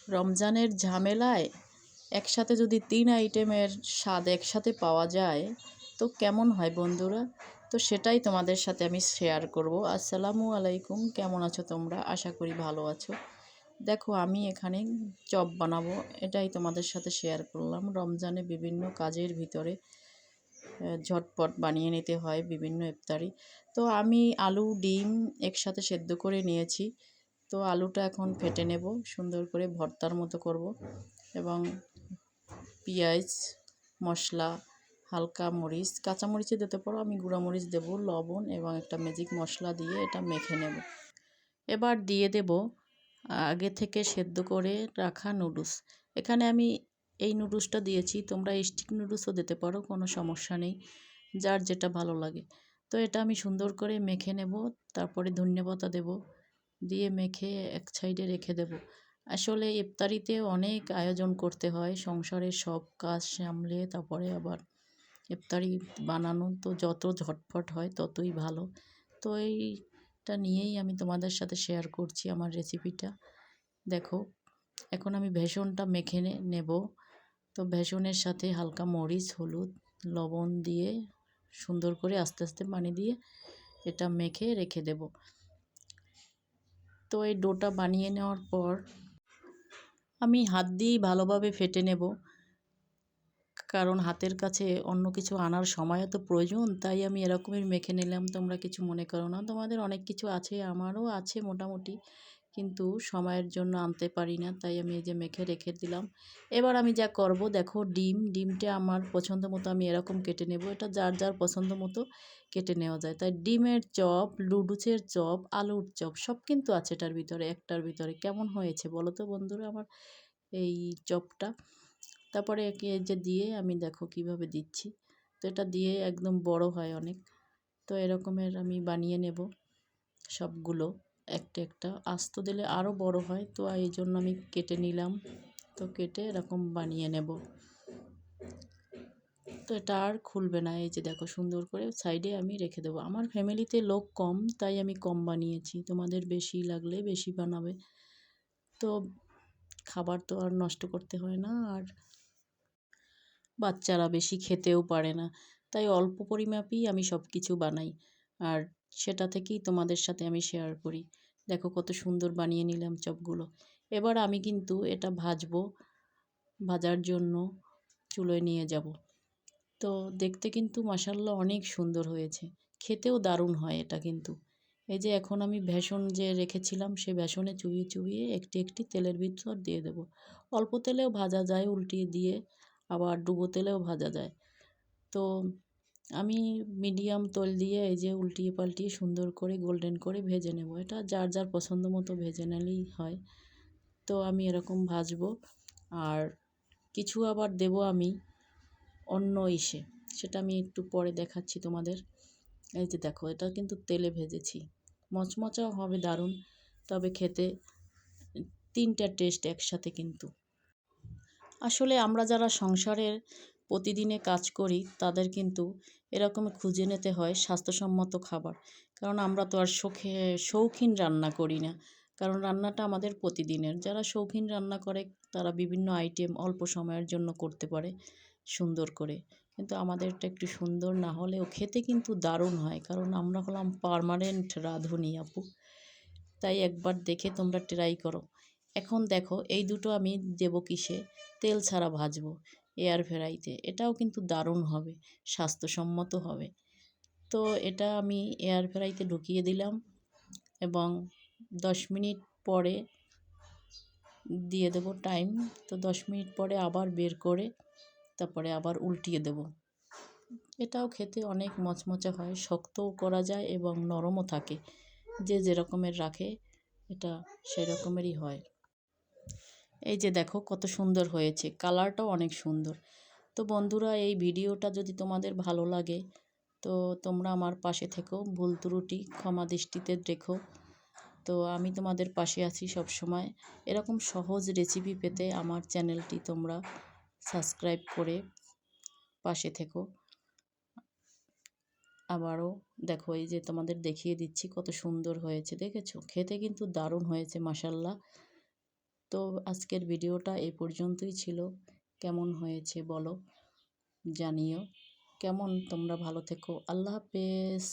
রমজানের ঝামেলায় একসাথে যদি ৩ আইটেমের স্বাদ একসাথে পাওয়া যায় তো কেমন হয় বন্ধুরা? তো সেটাই তোমাদের সাথে আমি শেয়ার করব। আসসালামু আলাইকুম, কেমন আছো তোমরা? আশা করি ভালো আছো। দেখো আমি এখানে চপ বানাবো, এটাই তোমাদের সাথে শেয়ার করলাম। রমজানে বিভিন্ন কাজের ভিতরে ঝটপট বানিয়ে নিতে হয় বিভিন্ন ইফতারি। তো আমি আলু ডিম একসাথে সেদ্ধ করে নিয়েছি। তো আলুটা এখন ফেটে নেব, সুন্দর করে ভর্তার মতো করব এবং পেঁয়াজ, মশলা, হালকা মরিচ, কাঁচা মরিচও দিতে পারো, আমি গুঁড়া মরিচ দেবো, লবণ এবং একটা ম্যাজিক মশলা দিয়ে এটা মেখে নেব। এবার দিয়ে দেব আগে থেকে সেদ্ধ করে রাখা নুডলস। এখানে আমি এই নুডলসটা দিয়েছি, তোমরা স্টিক নুডলসও দিতে পারো, কোনো সমস্যা নেই, যার যেটা ভালো লাগে। তো এটা আমি সুন্দর করে মেখে নেব, তারপরে ধনিয়া দেব, দিয়ে মেখে এক সাইডে রেখে দেব। আসলে ইফতারিতে অনেক আয়োজন করতে হয়, সংসারের সব কাজ সামলে তারপরে আবার ইফতারি বানানো, তো যত ঝটপট হয় ততই ভালো। তো এইটা নিয়েই আমি তোমাদের সাথে শেয়ার করছি আমার রেসিপিটা। দেখো এখন আমি বেসনটা মেখে নেব। তো বেসনের সাথে হালকা মরিচ, হলুদ, লবণ দিয়ে সুন্দর করে আস্তে আস্তে পানি দিয়ে এটা মেখে রেখে দেব। তো এই ডোটা বানিয়ে নেওয়ার পর আমি হাত দিয়েই ভালোভাবে ফেটে নেব, কারণ হাতের কাছে অন্য কিছু আনার সময়ও তো প্রয়োজন, তাই আমি এরকমই মেখে নিলাম। তোমরা কিছু মনে করো না, তোমাদের অনেক কিছু আছে, আমারও আছে মোটামুটি, কিন্তু সময়ের জন্য আনতে পারি না, তাই আমি এই যে মেখে রেখে দিলাম। এবার আমি যা করব, দেখো ডিমটা আমার পছন্দ মতো আমি এরকম কেটে নেব, এটা যার যার পছন্দ মতো কেটে নেওয়া যায়। তাই ডিমের চপ, লুডুসের চপ, আলুর চপ সব কিন্তু আছে এটার ভিতরে, একটার ভিতরে। কেমন হয়েছে বলো তো বন্ধুরা আমার এই চপটা? তারপরে একে এই যে দিয়ে আমি দেখো কিভাবে দিচ্ছি। তো এটা দিয়ে একদম বড় হয় অনেক। তো এরকমের আমি বানিয়ে নেব সবগুলো, একটা একটা আস্ত দিলে আরও বড় হয়, তো এই জন্য আমি কেটে নিলাম। তো কেটে এরকম বানিয়ে নেব। তো এটা আর খুলবে না, এই যে দেখো সুন্দর করে সাইডে আমি রেখে দেবো। আমার ফ্যামিলিতে লোক কম, তাই আমি কম বানিয়েছি, তোমাদের বেশি লাগলে বেশি বানাবে। তো খাবার তো আর নষ্ট করতে হয় না, আর বাচ্চারা বেশি খেতেও পারে না, তাই অল্প পরিমাপেই আমি সব কিছু বানাই, আর সেটা থেকেই তোমাদের সাথে আমি শেয়ার করি। দেখো কত সুন্দর বানিয়ে নিলাম চপগুলো। এবার আমি কিন্তু এটা ভাজবো, ভাজার জন্য চুলোয় নিয়ে যাব। তো দেখতে কিন্তু মাশাআল্লাহ অনেক সুন্দর হয়েছে, খেতেও দারুণ হয় এটা কিন্তু। এই যে এখন আমি বেসন যে রেখেছিলাম সে বেসনে চুবিয়ে চুবিয়ে একটি একটি তেলের ভিতর দিয়ে দেব। অল্প তেলেও ভাজা যায়, উল্টিয়ে দিয়ে, আবার ডুবো তেলেও ভাজা যায়। তো আমি মিডিয়াম তেল দিয়ে এই যে উল্টিয়ে পাল্টিয়ে সুন্দর করে গোল্ডেন করে ভেজে নেব, এটা যার যার পছন্দ মতো ভেজে নিলেই হয়। তো আমি এরকম ভাজবো, আর কিছু আবার দেব আমি অন্য ইসে, সেটা আমি একটু পরে দেখাচ্ছি তোমাদের। এই যে দেখো এটা কিন্তু তেলে ভেজেছি, মচমচাও হবে দারুণ, তবে খেতে তিনটা টেস্ট একসাথে কিন্তু। আসলে আমরা যারা সংসারের প্রতিদিনে কাজ করি তাদের কিন্তু এরকম খুঁজে নিতে হয় স্বাস্থ্যসম্মত খাবার, কারণ আমরা তো আর শৌখিন রান্না করি না, কারণ রান্নাটা আমাদের প্রতিদিনের। যারা শৌখিন রান্না করে তারা বিভিন্ন আইটেম অল্প সময়ের জন্য করতে পারে সুন্দর করে, কিন্তু আমাদেরটা একটু সুন্দর না হলেও খেতে কিন্তু দারুণ হয়, কারণ আমরা হলাম পার্মানেন্ট রাঁধুনি আপু। তাই একবার দেখে তোমরা ট্রাই করো। এখন দেখো এই দুটো আমি দেবো কিসে, তেল ছাড়া ভাজবো এয়ার ফ্রাইতে, এটাও কিন্তু দারুণ হবে, স্বাস্থ্যসম্মত হবে। তো এটা আমি এয়ার ফ্রাইতে ঢুকিয়ে দিলাম এবং 10 মিনিট পরে দিয়ে দেবো টাইম। তো 10 মিনিট পরে আবার বের করে তারপরে আবার উল্টিয়ে দেব। এটাও খেতে অনেক মচমচে হয়, শক্তও করা যায় এবং নরমও থাকে, যে যেরকমের রাখে এটা সেরকমেরই হয়। এই যে দেখো কত সুন্দর হয়েছে, কালারটাও অনেক সুন্দর। তো বন্ধুরা এই ভিডিওটা যদি তোমাদের ভালো লাগে তো তোমরা আমার পাশে থেকো, ভুল ত্রুটি ক্ষমা দৃষ্টিতে দেখো। তো আমি তোমাদের পাশে আছি সব সময়। এরকম সহজ রেসিপি পেতে আমার চ্যানেলটি তোমরা সাবস্ক্রাইব করে পাশে থেকো। আবারও দেখো এই যে তোমাদের দেখিয়ে দিচ্ছি কত সুন্দর হয়েছে, দেখেছো? খেতে কিন্তু দারুণ হয়েছে মাশাআল্লাহ। তো আজকের ভিডিওটা এই পর্যন্তই ছিল। কেমন হয়েছে বলো, জানিও। কেমন তোমরা ভালো থেকো। আল্লাহ হাফেজ।